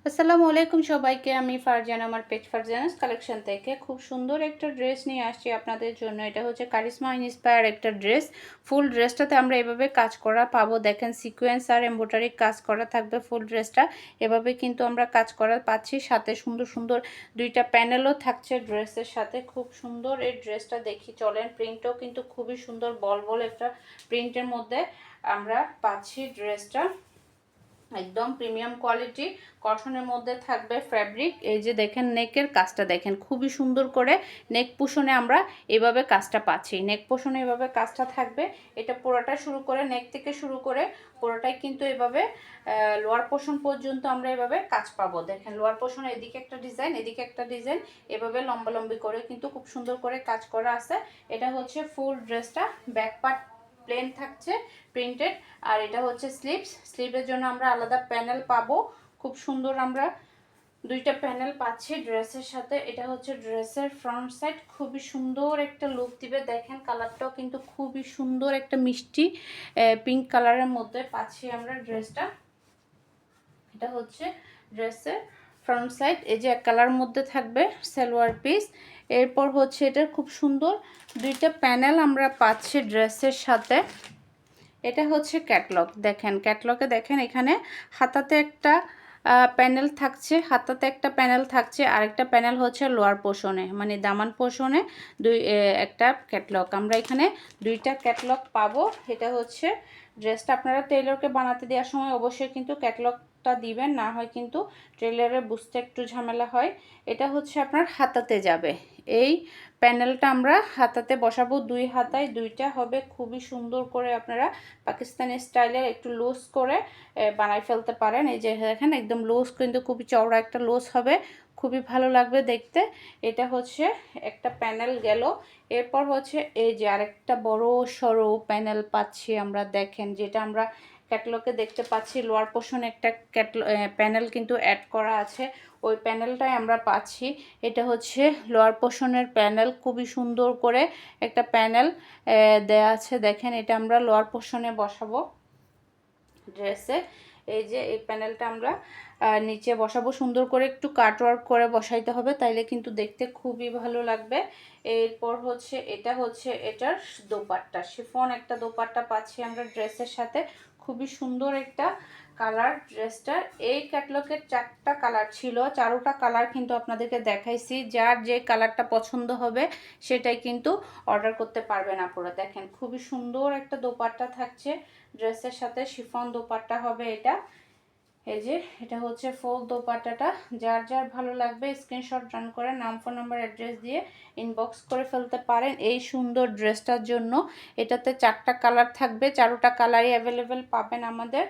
আসসালামু আলাইকুম সবাইকে। আমি ফারজানা, আমার পেজ ফারজানাস কালেকশন থেকে খুব সুন্দর একটা ড্রেস নিয়ে আসছি আপনাদের জন্য। এটা হচ্ছে কারিশমা ইন্সপায়ার একটা ড্রেস। ফুল ড্রেসটাতে আমরা এভাবে কাজ করা পাবো, দেখেন সিকোয়েন্স আর এমব্রয়ডারি কাজ করা থাকবে ফুল ড্রেসটা। এভাবে কিন্তু আমরা কাজ করা পাচ্ছি, সাথে সুন্দর সুন্দর দুইটা প্যানেলও থাকছে ড্রেসের সাথে। খুব সুন্দর এই ড্রেসটা দেখি চলেন। প্রিন্টও কিন্তু খুবই সুন্দর, বল বল একটা প্রিন্টের মধ্যে আমরা পাচ্ছি ড্রেসটা। একদম প্রিমিয়াম কোয়ালিটি কটনের মধ্যে থাকবে ফ্যাব্রিক। এই যে দেখেন নেকের কাজটা দেখেন, খুবই সুন্দর করে নেক পোষণে আমরা এভাবে কাজটা পাচ্ছি। নেক পোষণে এভাবে কাজটা থাকবে। এটা পুরোটা শুরু করে নেক থেকে শুরু করে পুরোটাই কিন্তু এভাবে লোয়ার পোষণ পর্যন্ত আমরা এভাবে কাজ পাবো। দেখেন লোয়ার পোষণে এদিকে একটা ডিজাইন, এদিকে একটা ডিজাইন, এভাবে লম্বালম্বি করে কিন্তু খুব সুন্দর করে কাজ করা আছে। এটা হচ্ছে ফুল ড্রেসটা। ব্যাক পার্ট প্লেন থাকছে প্রিন্টেড, আর এটা হচ্ছে স্লিভের জন্য আমরা আলাদা প্যানেল পাবো। খুব সুন্দর আমরা দুইটা প্যানেল পাচ্ছি ড্রেসের সাথে। এটা হচ্ছে ড্রেসের ফ্রন্ট সাইড, খুবই সুন্দর একটা লুক দিবে। দেখেন কালারটাও কিন্তু খুবই সুন্দর, একটা মিষ্টি পিঙ্ক কালারের মধ্যে পাচ্ছি আমরা ড্রেসটা। এটা হচ্ছে ড্রেসের ফ্রন্ট সাইড। এই যে এক কালার মধ্যে থাকবে সালোয়ার পিস। এরপর হচ্ছে এটার খুব সুন্দর দুইটা প্যানেল আমরা পাচ্ছি ড্রেসের সাথে। এটা হচ্ছে ক্যাটলগ। দেখেন ক্যাটলগে দেখেন এখানে হাতাতে একটা প্যানেল থাকছে, হাতাতে একটা প্যানেল থাকছে, আরেকটা প্যানেল হচ্ছে লোয়ার পোর্শনে, মানে দামান পোর্শনে একটা ক্যাটলগ। আমরা এখানে দুইটা ক্যাটলগ পাবো। এটা হচ্ছে ড্রেসটা। আপনারা টেইলরকে বানাতে দেওয়ার সময় অবশ্যই কিন্তু ক্যাটলগটা দিবেন, না হয় কিন্তু টেইলরে বুঝতে একটু ঝামেলা হয়। এটা হচ্ছে আপনার হাতাতে যাবে। এই প্যানেলটা আমরা হাতাতে বসাবো, দুই হাতায় দুইটা হবে। খুবই সুন্দর করে আপনারা পাকিস্তানি স্টাইলের একটু লুজ করে বানাই ফেলতে পারেন। এই যে দেখেন একদম লুজ, কিন্তু খুবই চওড়া একটা লুজ হবে, খুবই ভালো লাগবে দেখতে। এটা হচ্ছে একটা প্যানেল গেল। এরপর হচ্ছে এই যে আরেকটা বড় সড়ো প্যানেল পাচ্ছি আমরা। দেখেন যেটা আমরা ক্যাটলগে দেখতে পাচ্ছি, লোয়ার পোর্শনে একটা প্যানেল কিন্তু অ্যাড করা আছে, ওই প্যানেলটাই আমরা পাচ্ছি। এটা হচ্ছে লোয়ার পোর্শনের প্যানেল, খুবই সুন্দর করে একটা প্যানেল দেয়া আছে। দেখেন এটা আমরা লোয়ার পোর্শনে বসাবো ড্রেসে। এই যে এই প্যানেলটা আমরা নিচে বসাবো, সুন্দর করে একটু কাটওয়ার্ক করে বসাইতে হবে, তাইলে কিন্তু দেখতে খুবই ভালো লাগবে। এরপর হচ্ছে এটা হচ্ছে এটার দোপাট্টা, শিফন একটা দোপাট্টা পাচ্ছি আমরা ড্রেসের সাথে। খুবই সুন্দর একটা কালার ড্রেসটার। এই ক্যাটলগের চারটা কালার ছিল, চারোটা কালার কিন্তু আপনাদেরকে দেখাইছি। যার যে কালারটা পছন্দ হবে সেটাই কিন্তু অর্ডার করতে পারবেন আপনারা। দেখেন খুবই সুন্দর একটা দোপাট্টা থাকছে ড্রেসের সাথে, শিফন দোপাট্টা হবে এটা। এই যে এটা হচ্ছে ফুল দোপাট্টাটা। যার যার ভালো লাগবে স্ক্রিনশট রান করে নাম, ফোন নাম্বার, অ্যাড্রেস দিয়ে ইনবক্স করে ফেলতে পারেন এই সুন্দর ড্রেসটার জন্য। এটাতে চারটা কালার থাকবে, চারোটা কালারই অ্যাভেলেবেল পাবেন আমাদের।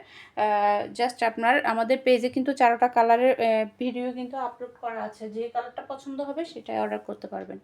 জাস্ট আপনার আমাদের পেজে কিন্তু চারোটা কালারের ভিডিও কিন্তু আপলোড করা আছে, যে কালারটা পছন্দ হবে সেটাই অর্ডার করতে পারবেন।